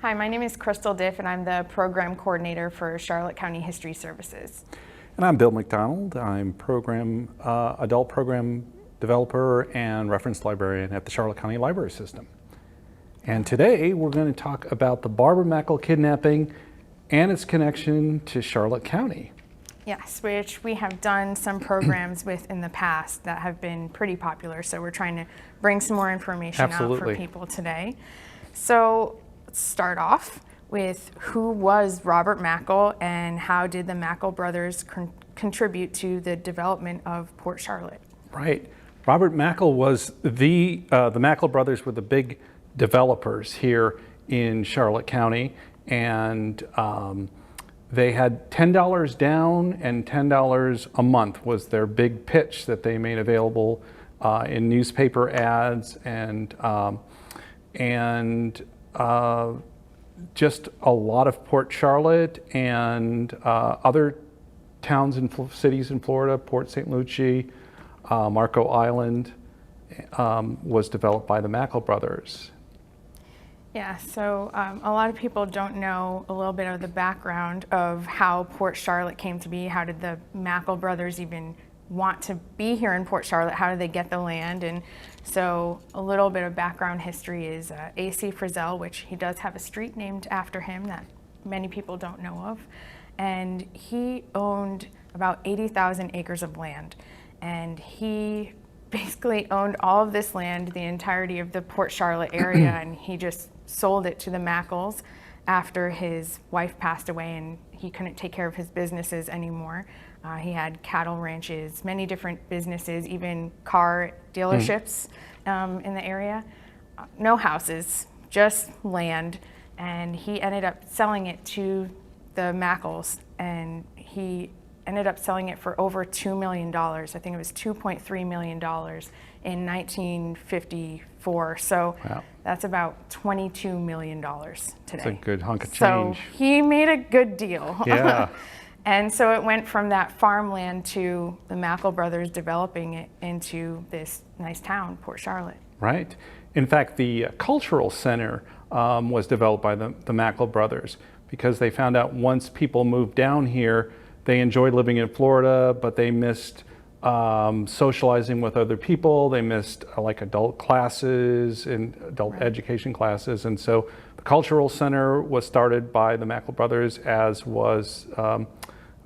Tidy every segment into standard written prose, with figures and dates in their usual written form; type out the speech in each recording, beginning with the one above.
Hi, my name is Crystal Diff, and I'm the program coordinator for Charlotte County History Services. And I'm Bill McDonald. I'm adult program developer and reference librarian at the Charlotte County Library System. And today we're going to talk about the Barbara Mackle kidnapping and its connection to Charlotte County. Yes, which we have done some programs with in the past that have been pretty popular, so we're trying to bring some more information out for people today. So let's start off with who was Robert Mackle and how did the Mackle brothers contribute to the development of Port Charlotte? Right. Robert Mackle was the Mackle brothers were the big developers here in Charlotte County, and they had $10 down and $10 a month was their big pitch that they made available in newspaper ads and just a lot of Port Charlotte and other towns and cities in Florida. Port St. Lucie, Marco Island was developed by the Mackle brothers. Yeah, so a lot of people don't know a little bit of the background of how Port Charlotte came to be. How did the Mackle brothers even want to be here in Port Charlotte? How did they get the land? And so a little bit of background history is A.C. Frizzell, which he does have a street named after him that many people don't know of. And he owned about 80,000 acres of land. And he basically owned all of this land, the entirety of the Port Charlotte area, and he just sold it to the Mackles after his wife passed away and he couldn't take care of his businesses anymore. He had cattle ranches, many different businesses, even car dealerships in the area. No houses, just land. And he ended up selling it to the Mackles, and he ended up selling it for over $2 million. I think it was $2.3 million in 1954. So wow. That's about $22 million today. That's a good hunk of change. So he made a good deal. Yeah. And so it went from that farmland to the Mackle brothers developing it into this nice town, Port Charlotte. Right. In fact, the cultural center was developed by the Mackle brothers because they found out once people moved down here, they enjoyed living in Florida, but they missed socializing with other people. They missed like adult classes and adult education classes. And so the cultural center was started by the Mackle brothers, as was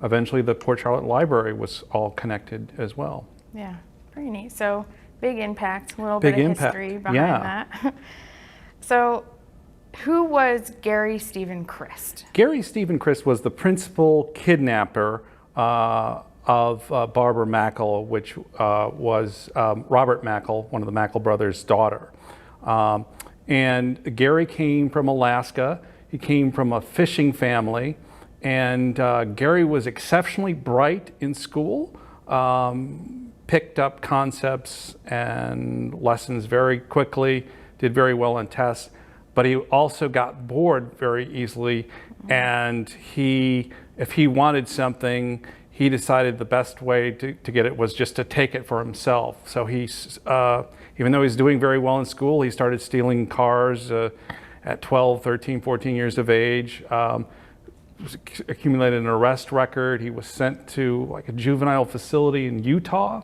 eventually the Port Charlotte Library was all connected as well. Yeah, pretty neat. So big impact, a little bit of history behind that. So who was Gary Stephen Christ? Gary Stephen Christ was the principal kidnapper of Barbara Mackle, which was Robert Mackle, one of the Mackle brothers' daughter. And Gary came from Alaska. He came from a fishing family. And Gary was exceptionally bright in school, picked up concepts and lessons very quickly, did very well in tests. But he also got bored very easily, and if he wanted something, he decided the best way to get it was just to take it for himself. So even though he's doing very well in school, he started stealing cars at 12, 13, 14 years of age, accumulated an arrest record. He was sent to like a juvenile facility in Utah,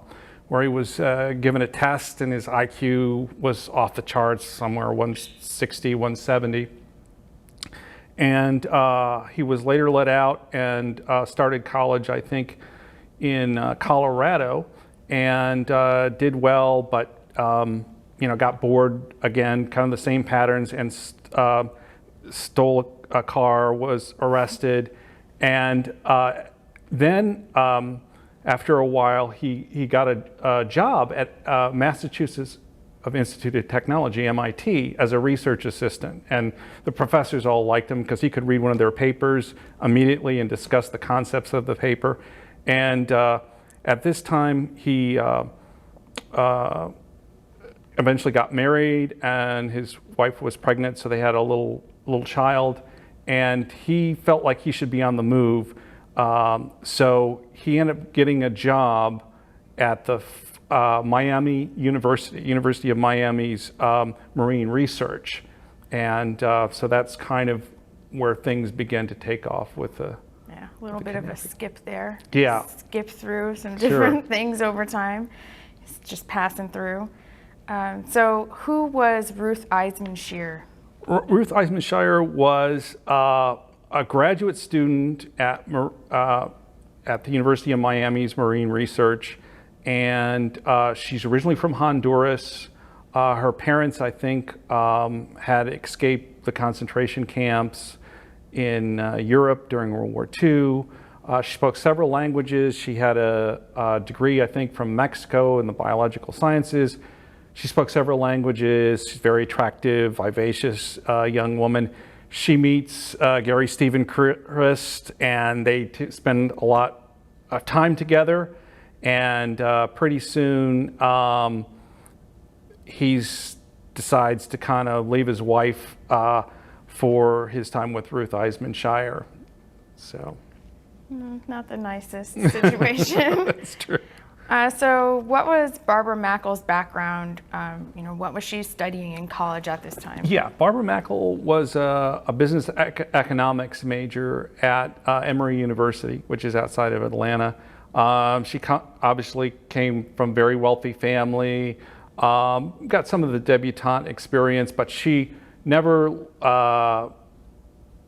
where he was given a test and his IQ was off the charts, somewhere 160, 170. And he was later let out and started college, I think, in Colorado, and did well, but got bored again, kind of the same patterns, and stole a car, was arrested, and then after a while, he got a job at Massachusetts Institute of Technology, MIT, as a research assistant. And the professors all liked him because he could read one of their papers immediately and discuss the concepts of the paper. And at this time, he eventually got married, and his wife was pregnant, so they had a little child. And he felt like he should be on the move. So he ended up getting a job at the University of Miami's Marine Research. And so that's kind of where things began to take off with the Yeah, a little bit of a skip there. Yeah. Skip through some Sure. different things over time. It's just passing through. So who was Ruth Eisenhower? Ruth Eisenhower was a graduate student at the University of Miami's Marine Research, and she's originally from Honduras. Her parents, I think, had escaped the concentration camps in Europe during World War II. She spoke several languages. She had a degree, I think, from Mexico in the biological sciences. She spoke several languages. She's a very attractive, vivacious young woman. She meets Gary Stephen Christ, and they spend a lot of time together. And pretty soon, he decides to kind of leave his wife for his time with Ruth Eisenhower. So, Not the nicest situation. that's true. So what was Barbara Mackle's background? What was she studying in college at this time? Yeah, Barbara Mackle was a business economics major at Emory University, which is outside of Atlanta. She obviously came from a very wealthy family, got some of the debutante experience, but she never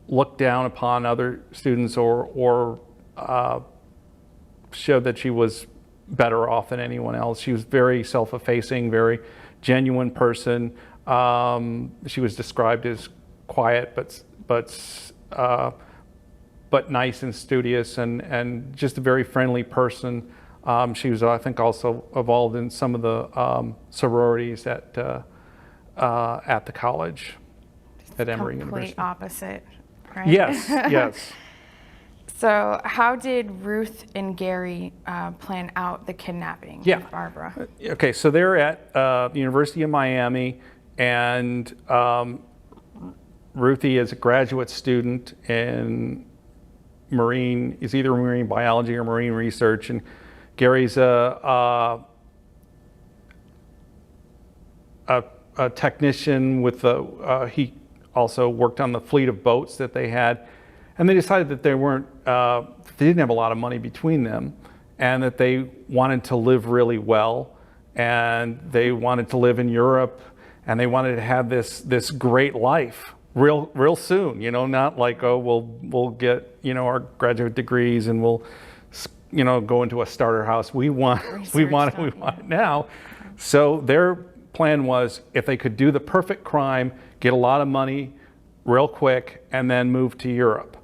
looked down upon other students or showed that she was better off than anyone else. She was very self-effacing, very genuine person. She was described as quiet, but nice and studious, and just a very friendly person. She was, I think, also involved in some of the sororities at the college at Emory University. Complete opposite, right? Yes, yes. So how did Ruth and Gary plan out the kidnapping of Barbara? Okay, so they're at the University of Miami, and Ruthie is a graduate student in is either marine biology or marine research, and Gary's a technician with he also worked on the fleet of boats that they had. And they decided that they didn't have a lot of money between them, and that they wanted to live really well, and they wanted to live in Europe, and they wanted to have this great life real soon. Not like, oh, we'll get our graduate degrees and we'll go into a starter house. We want it now. So their plan was, if they could do the perfect crime, get a lot of money real quick, and then move to Europe.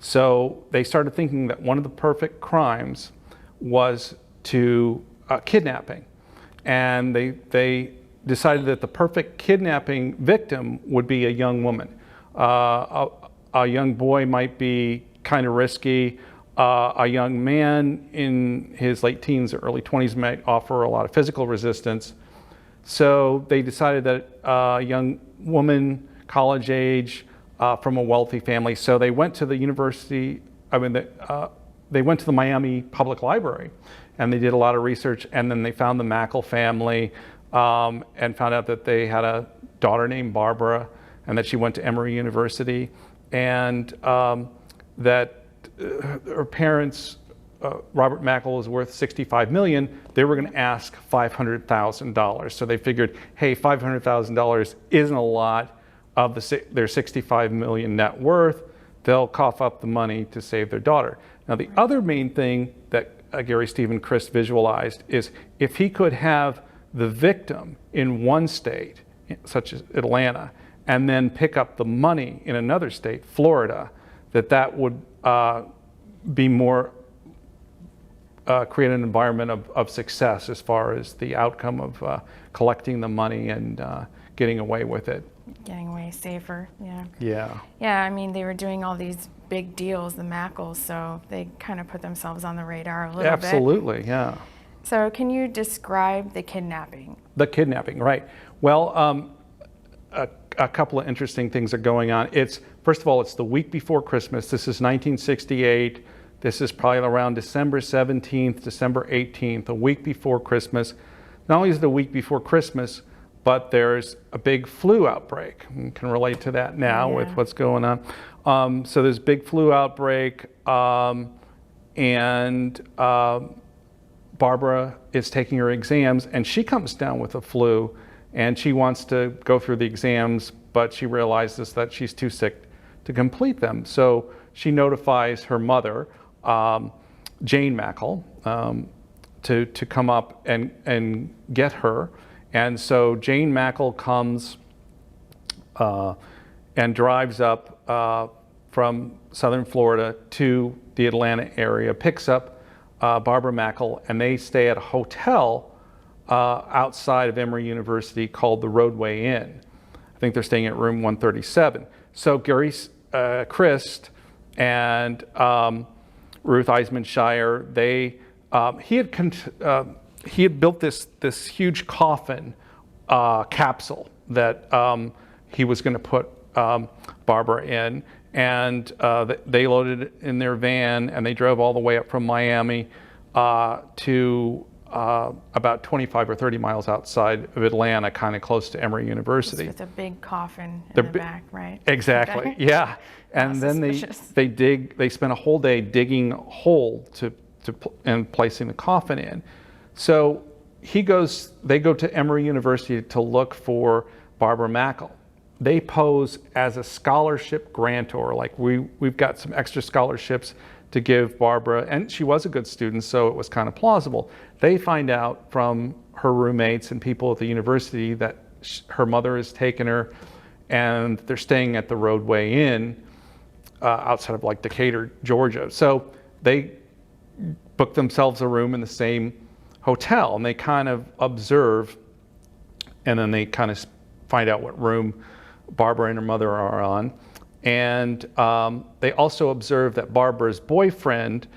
So they started thinking that one of the perfect crimes was kidnapping. And they decided that the perfect kidnapping victim would be a young woman. A young boy might be kind of risky. A young man in his late teens or early 20s might offer a lot of physical resistance. So they decided that a young woman, college age, from a wealthy family. So they went to the university, they went to the Miami Public Library, and they did a lot of research, and then they found the Mackle family, and found out that they had a daughter named Barbara, and that she went to Emory University, and that her parents, Robert Mackle was worth $65 million. They were going to ask $500,000. So they figured, hey, $500,000 isn't a lot of their $65 million net worth. They'll cough up the money to save their daughter. Now, the other main thing that Gary Stephen Christ visualized is, if he could have the victim in one state, such as Atlanta, and then pick up the money in another state, Florida, that would be more, create an environment of success as far as the outcome of collecting the money and getting away with it. Getting away safer, yeah. Yeah. Yeah, I mean, they were doing all these big deals, the Mackles, so they kind of put themselves on the radar a little bit. Absolutely, yeah. So can you describe the kidnapping? The kidnapping, right. Well, a couple of interesting things are going on. First of all, it's the week before Christmas. This is 1968. This is probably around December 17th, December 18th, a week before Christmas. Not only is it a week before Christmas, but there's a big flu outbreak. You can relate to that now with what's going on. So there's a big flu outbreak, and Barbara is taking her exams, and she comes down with a flu, and she wants to go through the exams, but she realizes that she's too sick to complete them. So she notifies her mother, Jane Mackle, to come up and get her. And so Jane Mackle comes and drives up from southern Florida to the Atlanta area, picks up Barbara Mackle, and they stay at a hotel outside of Emory University called the Roadway Inn. I think they're staying at room 137. So Gary Christ and Ruth Eisenhower, he had built this huge coffin capsule that he was going to put Barbara in, and they loaded it in their van, and they drove all the way up from Miami to about 25 or 30 miles outside of Atlanta, kind of close to Emory University. With a big coffin in the back, right? Exactly. Okay. Yeah. And then they spent a whole day digging a hole and placing the coffin in. So they go to Emory University to look for Barbara Mackle. They pose as a scholarship grantor, like we've got some extra scholarships to give Barbara, and she was a good student, so it was kind of plausible. They find out from her roommates and people at the university that her mother has taken her, and they're staying at the Roadway Inn outside of like Decatur, Georgia. So they book themselves a room in the same hotel, and they kind of observe, and then they kind of find out what room Barbara and her mother are on. And they also observe that Barbara's boyfriend,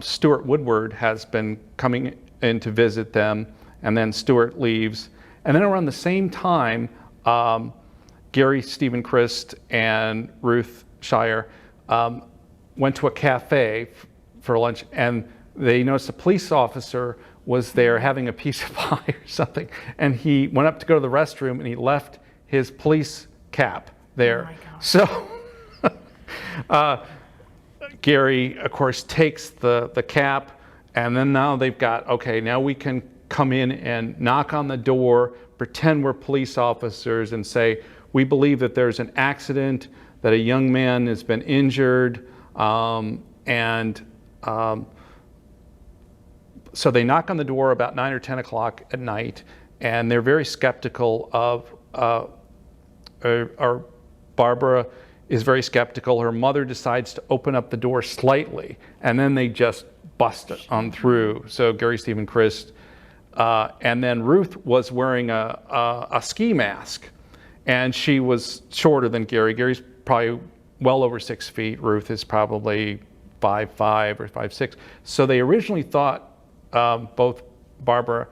Stuart Woodward, has been coming in to visit them, and then Stuart leaves. And then around the same time, Gary Stephen Christ and Ruth Shire went to a cafe for lunch, and they noticed a police officer was there having a piece of pie or something, and he went up to go to the restroom, and he left his police cap there. Oh my gosh. So Gary, of course, takes the cap, and then now they've got, okay, now we can come in and knock on the door, pretend we're police officers, and say, we believe that there's an accident, that a young man has been injured, so they knock on the door about 9 or 10 o'clock at night, and they're very skeptical of, or Barbara is very skeptical. Her mother decides to open up the door slightly, and then they just bust it on through. So Gary Stephen Christ, and then Ruth was wearing a ski mask, and she was shorter than Gary. Gary's probably well over 6 feet. Ruth is probably 5'5" or 5'6". So they originally thought, both Barbara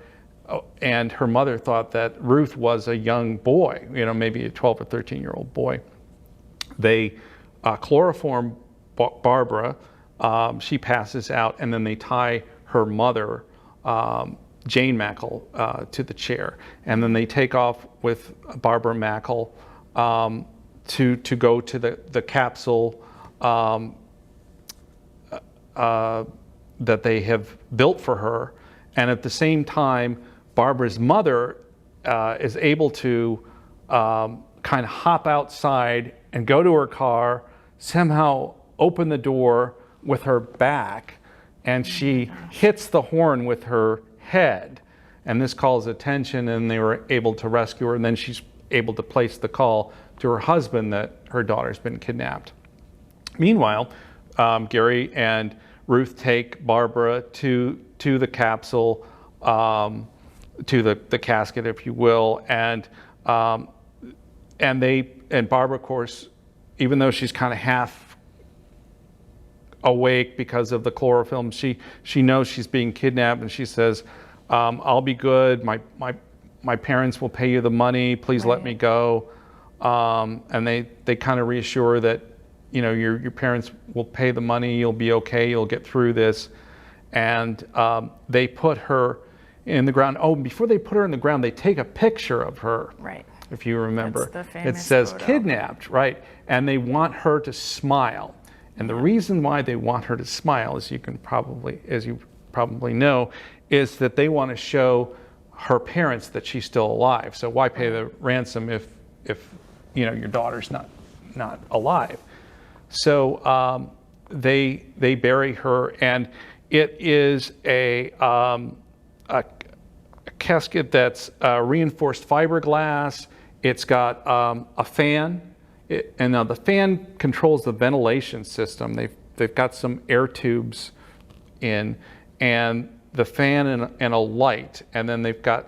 and her mother thought that Ruth was a young boy, maybe a 12 or 13-year-old boy. They chloroform Barbara, she passes out, and then they tie her mother, Jane Mackle, to the chair. And then they take off with Barbara Mackle to go to the capsule that they have built for her. And at the same time, Barbara's mother is able to kind of hop outside and go to her car, somehow open the door with her back, and she hits the horn with her head. And this calls attention, and they were able to rescue her, and then she's able to place the call to her husband that her daughter's been kidnapped. Meanwhile, Gary and Ruth take Barbara to the capsule, to the casket, if you will, and Barbara, of course, even though she's kind of half awake because of the chloroform, she knows she's being kidnapped, and she says, "I'll be good. My parents will pay you the money. Please let me go." And they kind of reassure that, your parents will pay the money. You'll be okay. You'll get through this. And they put her in the ground. Oh, before they put her in the ground, they take a picture of her. Right. If you remember, That's the it famous says photo. kidnapped, right? And they want her to smile. And the reason why they want her to smile, as you probably know, is that they want to show her parents that she's still alive. So why pay the ransom if your daughter's not alive? So they bury her, and it is a casket that's reinforced fiberglass. It's got a fan, and now the fan controls the ventilation system. They've got some air tubes in, and the fan and a light, and then they've got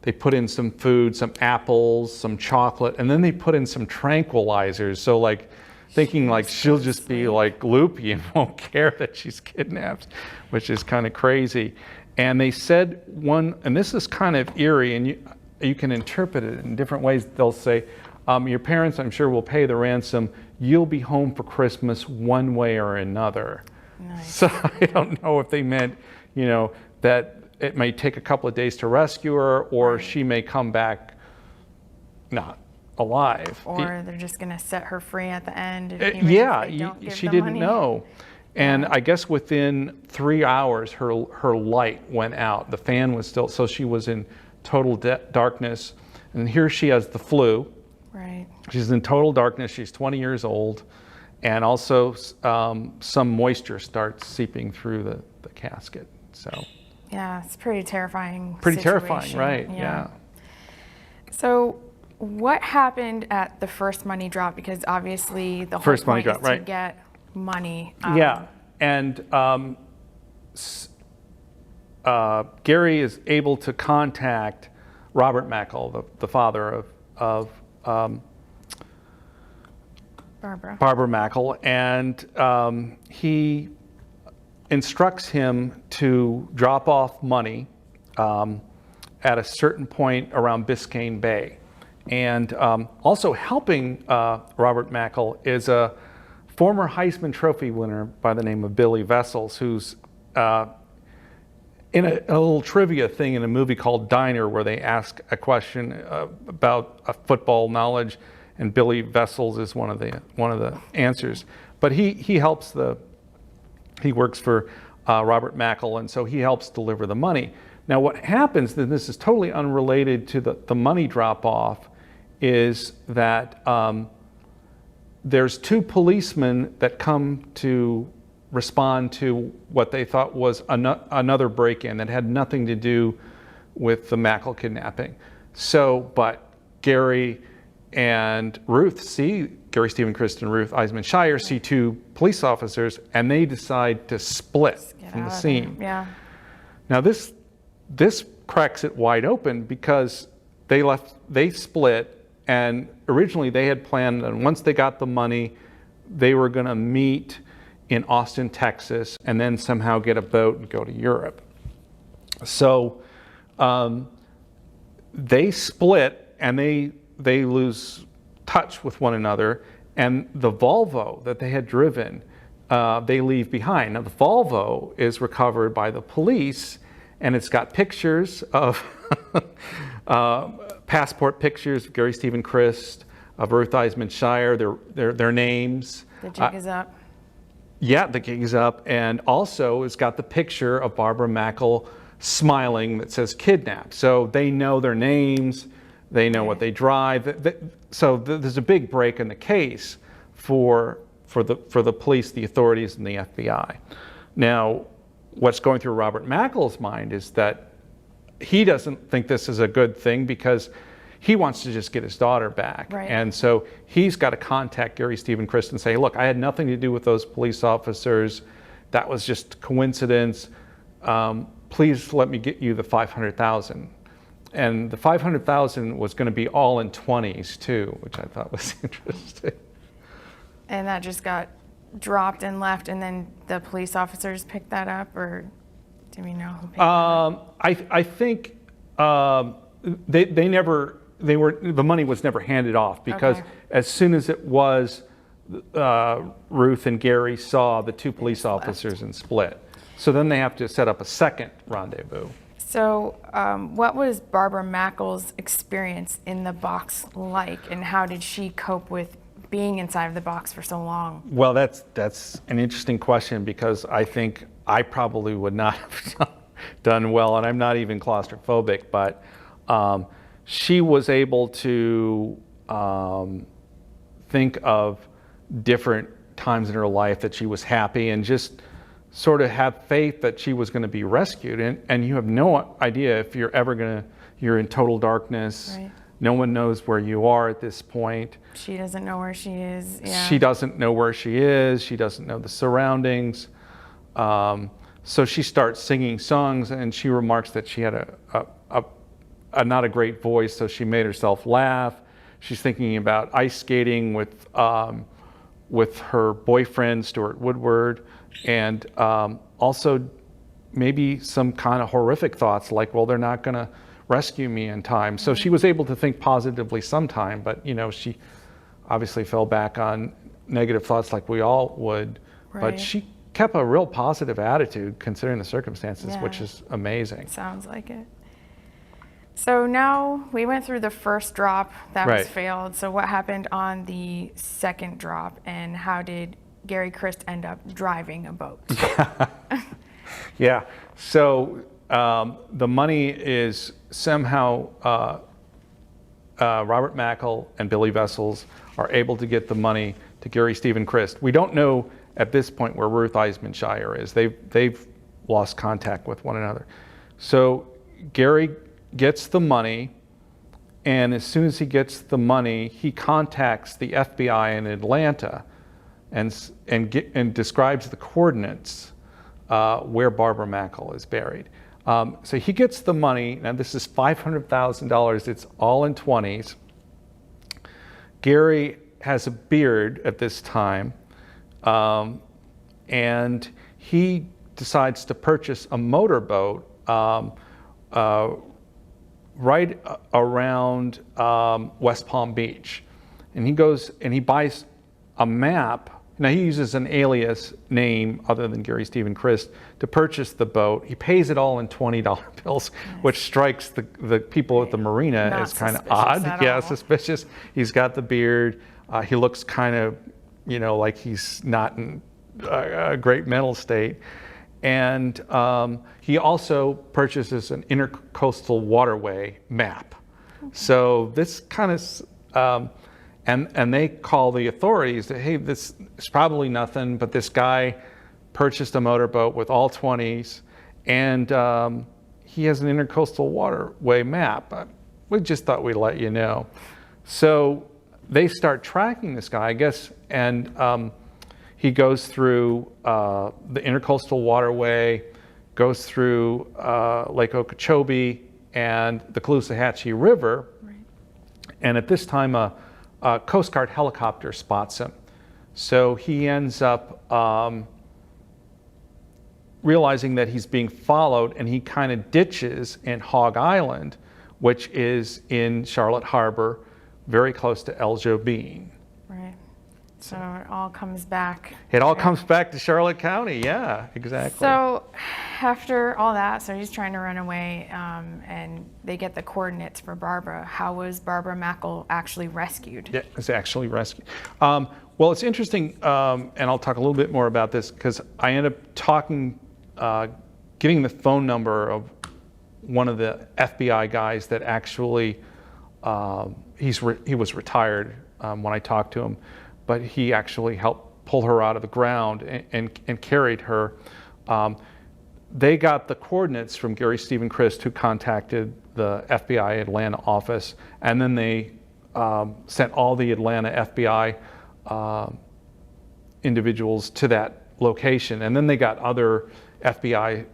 they put in some food, some apples, some chocolate, and then they put in some tranquilizers. So thinking she'll just be loopy and won't care that she's kidnapped, which is kind of crazy. And they said and this is kind of eerie, and you can interpret it in different ways. They'll say, your parents, I'm sure, will pay the ransom. You'll be home for Christmas one way or another. Nice. So I don't know if they meant, that it may take a couple of days to rescue her, or she may come back not alive. Or they're just going to set her free at the end. She didn't know. And I guess within 3 hours, her light went out. The fan was still, so she was in total darkness. And here she has the flu. Right. She's in total darkness. She's 20 years old. And also some moisture starts seeping through the casket. So. Yeah, it's pretty terrifying. Pretty terrifying, right? Yeah. So what happened at the first money drop? Because obviously the whole First money point drop, is to right. get money. And Gary is able to contact Robert Mackle, the father of Barbara Mackle, and he instructs him to drop off money at a certain point around Biscayne Bay. And also helping Robert Mackle is a former Heisman Trophy winner by the name of Billy Vessels, who's in a little trivia thing in a movie called Diner, where they ask a question about football knowledge, and Billy Vessels is one of the answers. But he works for Robert Mackle, and so he helps deliver the money. Now what happens, and this is totally unrelated to the money drop-off, is that there's two policemen that come to respond to what they thought was another break-in that had nothing to do with the Mackle kidnapping. So, but Gary and Ruth see, Gary Stephen Christ and Ruth Eisenhower see two police officers, and they decide to split from the scene. Yeah. Now this cracks it wide open, because they split, and originally they had planned, and once they got the money, they were going to meet in Austin, Texas, and then somehow get a boat and go to Europe. So they split, and they lose touch with one another, and the Volvo that they had driven, they leave behind. Now the Volvo is recovered by the police, and it's got pictures of passport pictures of Gary Stephen Christ, of Ruth Eisenhower, their names. The jig is up. Yeah, the gig is up, and also it's got the picture of Barbara Mackle smiling that says kidnapped. So they know their names, they know what they drive. So there's a big break in the case for the police, the authorities, and the FBI. Now, what's going through Robert Mackle's mind is that he doesn't think this is a good thing, because he wants to just get his daughter back. Right. And so he's got to contact Gary Stephen Christ and say, look, I had nothing to do with those police officers. That was just coincidence. Please let me get you the $500,000. And the $500,000 was going to be all in 20s too, which I thought was interesting. And that just got dropped and left, and then the police officers picked that up, or do we know who picked that up? I think the money was never handed off, because as soon as it was, Ruth and Gary saw the two police officers and split. So then they have to set up a second rendezvous. So, what was Barbara Mackle's experience in the box like, and how did she cope with being inside of the box for so long? Well, that's an interesting question, because I think I probably would not have done well, and I'm not even claustrophobic, but she was able to think of different times in her life that she was happy, and just sort of have faith that she was going to be rescued. And you have no idea if you're ever you're in total darkness. Right. No one knows where you are at this point. She doesn't know where she is. Yeah. She doesn't know where she is. She doesn't know the surroundings. So she starts singing songs, and she remarks that she had a not a great voice, so she made herself laugh. She's thinking about ice skating with her boyfriend, Stuart Woodward, and also maybe some kind of horrific thoughts like, well, they're not going to rescue me in time. So she was able to think positively sometime, but she obviously fell back on negative thoughts like we all would. Right. But she kept a real positive attitude considering the circumstances, Yeah. which is amazing. Sounds like it. So now we went through the first drop that was Right. failed. So what happened on the second drop, and how did Gary Christ end up driving a boat? Yeah. So the money is somehow Robert Mackle and Billy Vessels are able to get the money to Gary Stephen Christ. We don't know at this point where Ruth Eisenhower is. They've lost contact with one another. So Gary gets the money, and as soon as he gets the money, he contacts the FBI in Atlanta and describes the coordinates where Barbara Mackle is buried. So he gets the money. Now this is $500,000. It's all in 20s. Gary has a beard at this time, and he decides to purchase a motorboat right around West Palm Beach. And he goes and he buys a map. Now he uses an alias name other than Gary Stephen Christ to purchase the boat. He pays it all in $20 bills, Nice. which strikes the people at the marina Not as kind of suspicious odd. at Yeah, all. suspicious. He's got the beard. He looks kind of, like he's not in a great mental state. And he also purchases an intercoastal waterway map. Okay. So this kind of, and they call the authorities that, hey, this is probably nothing, but this guy purchased a motorboat with all 20s, and he has an intercoastal waterway map. We just thought we'd let you know. So they start tracking this guy, I guess, and he goes through the intercoastal waterway, goes through Lake Okeechobee and the Caloosahatchee River. Right. And at this time, a Coast Guard helicopter spots him. So he ends up realizing that he's being followed, and he kind of ditches in Hog Island, which is in Charlotte Harbor, very close to El Jobin. Right. So it all comes back. It all comes back to Charlotte County. Yeah, exactly. So after all that, so he's trying to run away, and they get the coordinates for Barbara. How was Barbara Mackle actually rescued? Yeah, it's actually rescued. Well, it's interesting, and I'll talk a little bit more about this, because I ended up getting the phone number of one of the FBI guys that actually, he was retired when I talked to him, but he actually helped pull her out of the ground and carried her. They got the coordinates from Gary Stephen Christ, who contacted the FBI Atlanta office, and then they sent all the Atlanta FBI individuals to that location. And then they got other FBI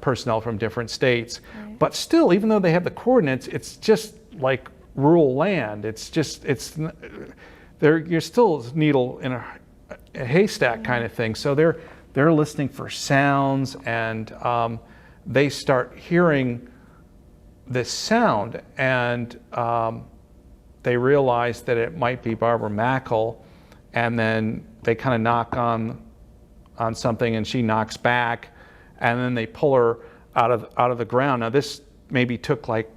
personnel from different states. Right. But still, even though they have the coordinates, it's just like rural land. You're still a needle in a haystack kind of thing. So they're listening for sounds, and they start hearing this sound, and they realize that it might be Barbara Mackle, and then they kind of knock on something, and she knocks back, and then they pull her out of the ground. Now this maybe took like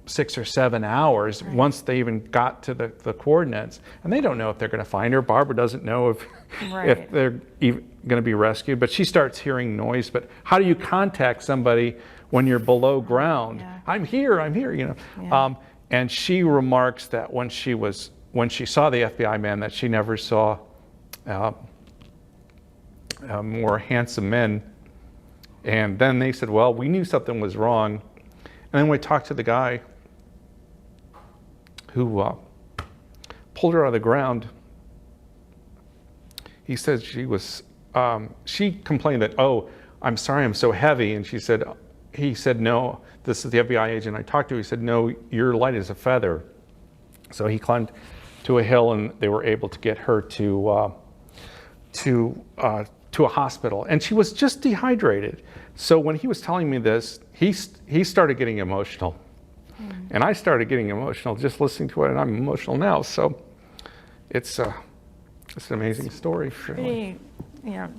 6 or 7 hours once they even got to the coordinates, and they don't know if they're going to find her. Barbara doesn't know if if they're even going to be rescued, but she starts hearing noise. But how do you contact somebody when you're below ground? I'm here, you know. And she remarks that when she saw the FBI man, that she never saw more handsome men. And then they said, well, we knew something was wrong. And then we talked to the guy who pulled her out of the ground. He said she complained that, oh, I'm sorry, I'm so heavy. And he said, no, this is the FBI agent I talked to. He said, no, you're light as a feather. So he climbed to a hill, and they were able to get her to a hospital. And she was just dehydrated. So when he was telling me this, he started getting emotional. And I started getting emotional just listening to it, and I'm emotional now. So it's an amazing story. Pretty,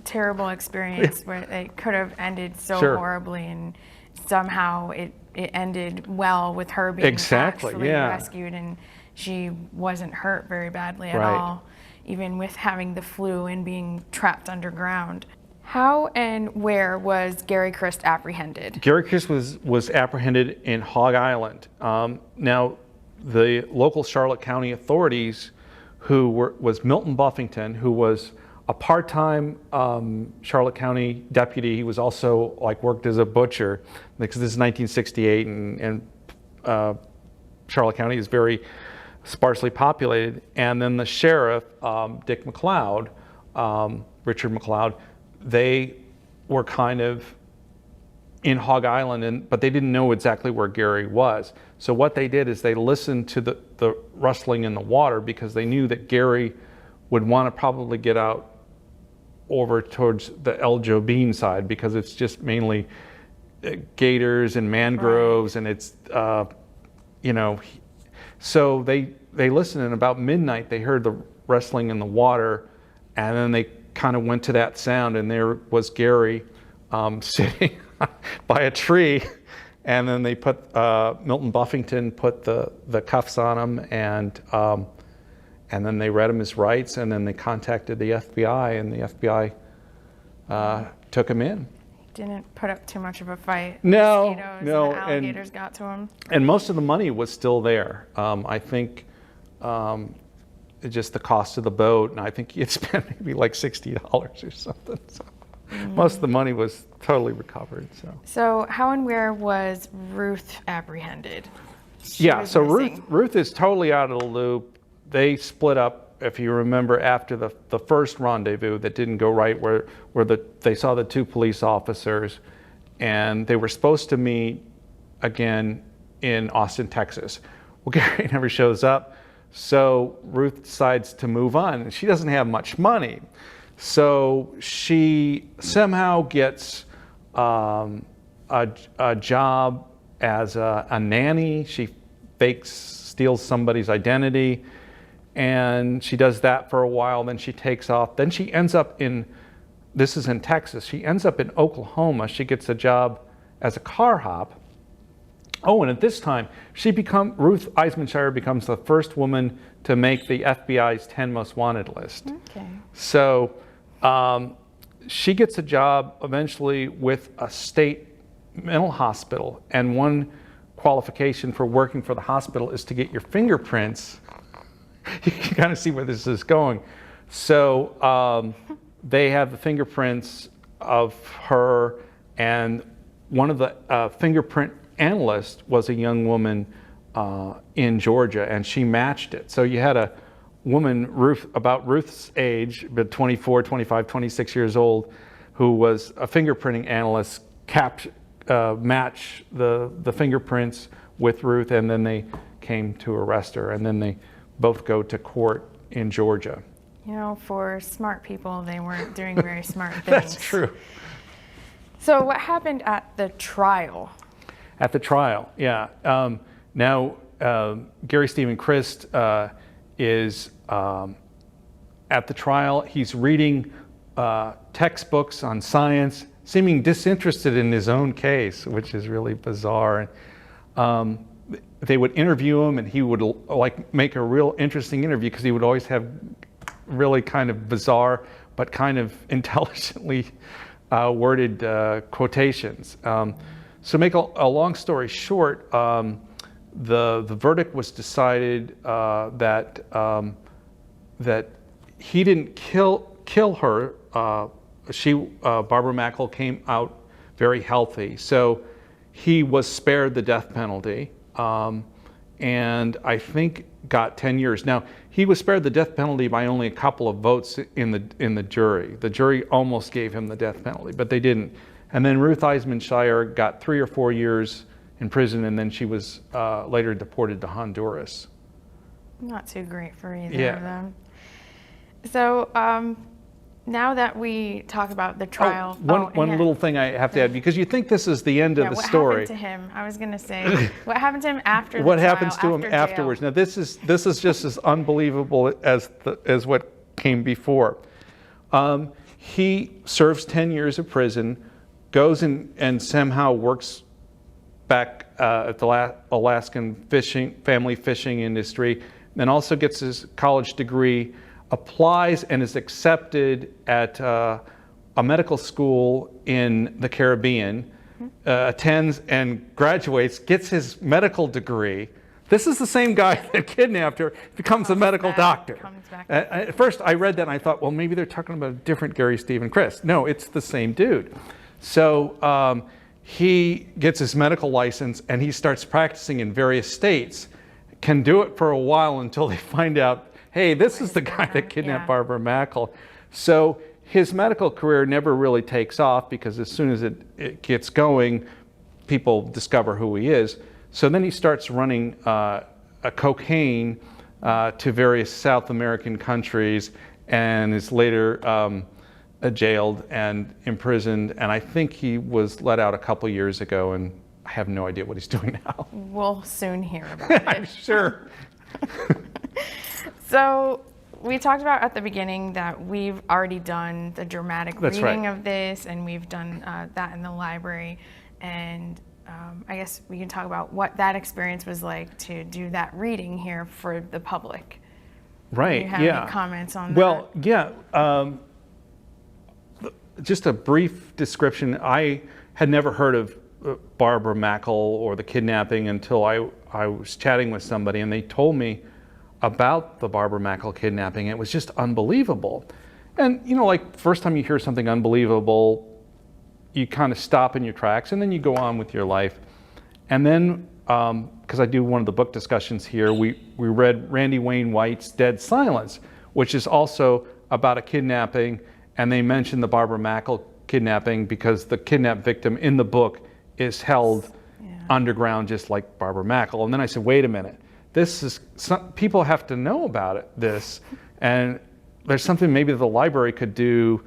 terrible experience where it could have ended so horribly, and somehow it ended well with her being actually rescued, and she wasn't hurt very badly at all, even with having the flu and being trapped underground. How and where was Gary Christ apprehended? Gary Christ was apprehended in Hog Island. Now, the local Charlotte County authorities, was Milton Buffington, who was a part-time Charlotte County deputy. He was also worked as a butcher, because this is 1968, and Charlotte County is very sparsely populated. And then the sheriff, Dick McLeod, Richard McLeod, they were kind of in Hog Island, but they didn't know exactly where Gary was. So what they did is they listened to the rustling in the water, because they knew that Gary would want to probably get out over towards the El Jobin side, because it's just mainly gators and mangroves, and it's so they listened, and about midnight they heard the rustling in the water, and then they kind of went to that sound, and there was Gary sitting by a tree, and then they put Milton Buffington put the cuffs on him, and then they read him his rights, and then they contacted the FBI, and the FBI took him in. Didn't put up too much of a fight. No, and the alligators got to him. And most of the money was still there. I think just the cost of the boat, and I think he had spent maybe like $60 or something. So most of the money was totally recovered. So how and where was Ruth apprehended? So Ruth is totally out of the loop. They split up, if you remember, after the first rendezvous that didn't go right, where they saw the two police officers, and they were supposed to meet again in Austin, Texas. Well, Gary never shows up. So Ruth decides to move on. She doesn't have much money. So she somehow gets a job as a nanny. She steals somebody's identity, and she does that for a while. Then she takes off. Then she ends up this is in Texas. She ends up in Oklahoma. She gets a job as a car hop. Oh, and at this time, Ruth Eisenhower becomes the first woman to make the FBI's 10 most wanted list. Okay. So she gets a job eventually with a state mental hospital, and one qualification for working for the hospital is to get your fingerprints. You can kind of see where this is going. So they have the fingerprints of her, and one of the fingerprint analyst was a young woman in Georgia, and she matched it. So you had a woman, about Ruth's age, but 24, 25, 26 years old, who was a fingerprinting analyst, match the fingerprints with Ruth, and then they came to arrest her, and then they both go to court in Georgia. For smart people, they weren't doing very smart things. That's true. So what happened at the trial? At the trial, yeah. Now, Gary Stephen Christ is at the trial. He's reading textbooks on science, seeming disinterested in his own case, which is really bizarre. They would interview him, and he would like make a real interesting interview because he would always have really kind of bizarre but kind of intelligently worded quotations. So make a long story short, the verdict was decided that he didn't kill her. Barbara Mackle came out very healthy, so he was spared the death penalty, and I think got 10 years. Now, he was spared the death penalty by only a couple of votes in the jury. The jury almost gave him the death penalty, but they didn't. And then Ruth Eisenhower got 3 or 4 years in prison, and then she was later deported to Honduras. Not too great for either of them. So now that we talk about the trial, one little thing I have to add, because you think this is the end of the story. What happened to him? I was going to say, what happened to him after the what trial? Happens to him afterwards? Now this is just as unbelievable as what came before. He serves 10 years of prison, goes and somehow works back at the Alaskan family fishing industry, then also gets his college degree, applies and is accepted at a medical school in the Caribbean, attends and graduates, gets his medical degree. This is the same guy that kidnapped her, becomes a medical doctor. At first I read that and I thought, well, maybe they're talking about a different Gary Stephen Chris. No, it's the same dude. So he gets his medical license and he starts practicing in various states, can do it for a while until they find out, hey, this is the guy that kidnapped Barbara Mackle. So his medical career never really takes off because as soon as it gets going, people discover who he is. So then he starts running a cocaine to various South American countries and is later jailed and imprisoned. And I think he was let out a couple years ago, and I have no idea what he's doing now. We'll soon hear about it. I'm sure. So we talked about at the beginning that we've already done the dramatic reading of this, and we've done that in the library. And I guess we can talk about what that experience was like to do that reading here for the public. Right. Do you have any comments on that? Well, yeah. Just a brief description. I had never heard of Barbara Mackle or the kidnapping until I was chatting with somebody, and they told me about the Barbara Mackle kidnapping. It was just unbelievable. And you know, like first time you hear something unbelievable, you kind of stop in your tracks and then you go on with your life. And then, because I do one of the book discussions here, we read Randy Wayne White's Dead Silence, which is also about a kidnapping, and they mention the Barbara Mackle kidnapping because the kidnapped victim in the book is held underground just like Barbara Mackle. And then I said, wait a minute. People have to know about this, and there's something maybe the library could do.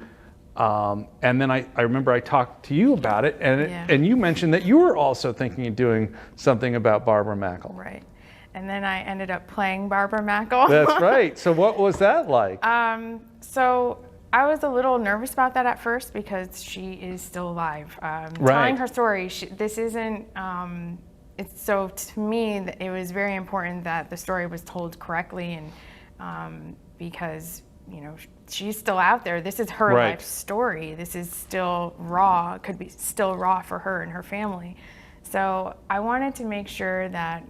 And then I remember I talked to you about it, and you mentioned that you were also thinking of doing something about Barbara Mackle. Right. And then I ended up playing Barbara Mackle. That's right. So what was that like? So I was a little nervous about that at first because she is still alive. Telling her story, this isn't... So to me, it was very important that the story was told correctly, and because she's still out there. This is her life story. This is still raw. Could be still raw for her and her family. So I wanted to make sure that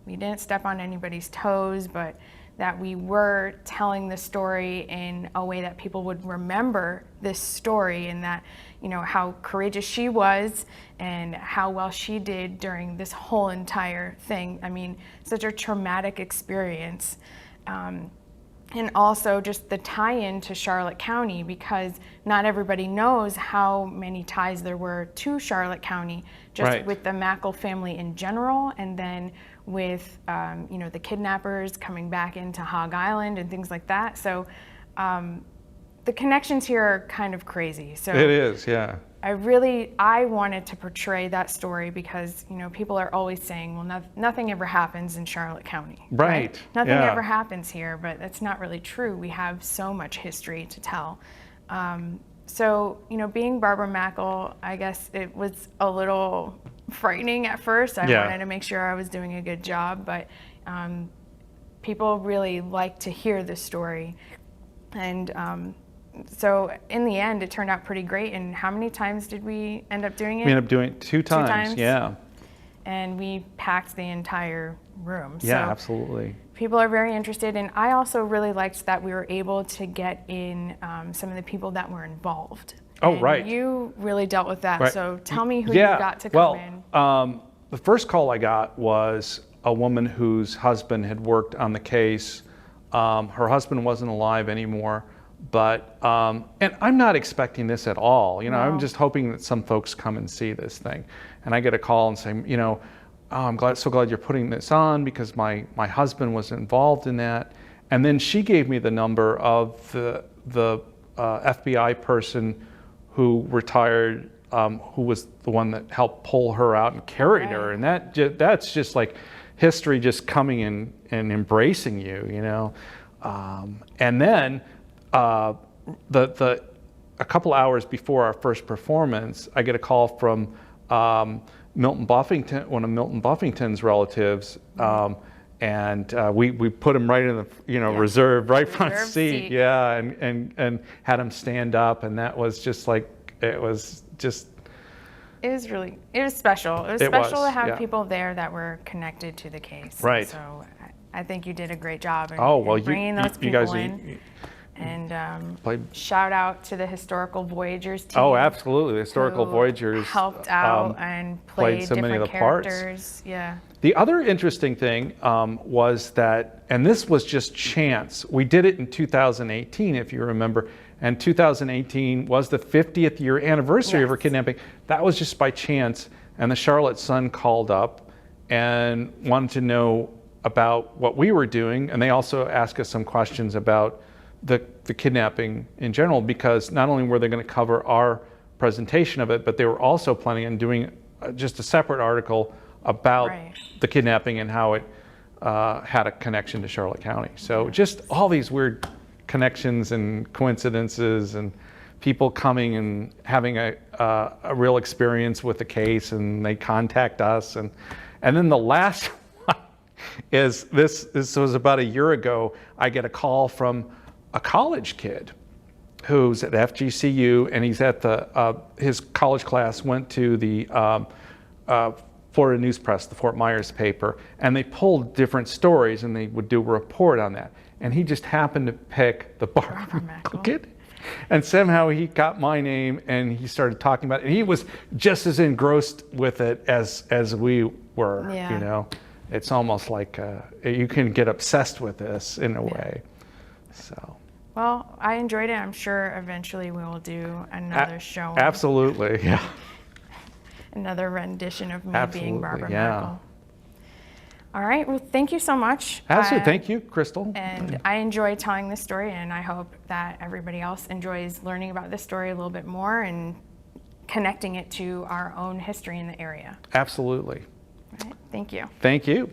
we didn't step on anybody's toes, but that we were telling the story in a way that people would remember this story, and that how courageous she was and how well she did during this whole entire thing. I mean, such a traumatic experience. And also just the tie-in to Charlotte County, because not everybody knows how many ties there were to Charlotte County, just with the Mackle family in general, and then with the kidnappers coming back into Hog Island and things like that. So the connections here are kind of crazy. So it is, yeah. I wanted to portray that story because people are always saying, well, nothing ever happens in Charlotte County. Right. Nothing ever happens here, but that's not really true. We have so much history to tell. So, being Barbara Mackle, I guess it was a little frightening at first. I wanted to make sure I was doing a good job, but people really like to hear the story. And so in the end, it turned out pretty great. And how many times did we end up doing it? We ended up doing it two times. Yeah. And we packed the entire room. Yeah, so absolutely. people are very interested. And I also really liked that we were able to get in some of the people that were involved. Oh, and right. You really dealt with that. Right. So tell me who you got to come in. The first call I got was a woman whose husband had worked on the case. Her husband wasn't alive anymore, but, and I'm not expecting this at all. No. I'm just hoping that some folks come and see this thing. And I get a call and say, oh, I'm so glad you're putting this on because my husband was involved in that. And then she gave me the number of the FBI person who retired, who was the one that helped pull her out and carried her. And that's just like history just coming in and embracing you, And then a couple hours before our first performance, I get a call from Milton Buffington, one of Milton Buffington's relatives, and we put him right in the reserve, right front seat, and had him stand up, and that was just like it was special. It was special to have people there that were connected to the case. Right. So I think you did a great job in bringing those people in. And shout out to the Historical Voyagers team. Oh, absolutely. The Historical Voyagers helped out and played so many of the characters. Parts. Yeah. The other interesting thing was that, and this was just chance, we did it in 2018, if you remember, and 2018 was the 50th year anniversary of her kidnapping. That was just by chance, and the Charlotte Sun called up and wanted to know about what we were doing, and they also asked us some questions about the kidnapping in general, because not only were they going to cover our presentation of it, but they were also planning on doing just a separate article about the kidnapping and how it had a connection to Charlotte County. So just all these weird connections and coincidences and people coming and having a real experience with the case, and they contact us. And then the last one is this was about a year ago. I get a call from a college kid who's at FGCU, and he's at his college class went to the Florida News Press, the Fort Myers paper, and they pulled different stories and they would do a report on that. And he just happened to pick the Barbara Mackle kid. And somehow he got my name and he started talking about it. And he was just as engrossed with it as we were, It's almost like you can get obsessed with this in a way. So. Well, I enjoyed it. I'm sure eventually we will do another show. Absolutely, yeah. Another rendition of me being Barbara Mackle. All right, well, thank you so much. Absolutely, thank you, Crystal. And I enjoy telling this story, and I hope that everybody else enjoys learning about this story a little bit more and connecting it to our own history in the area. Absolutely. All right, thank you. Thank you.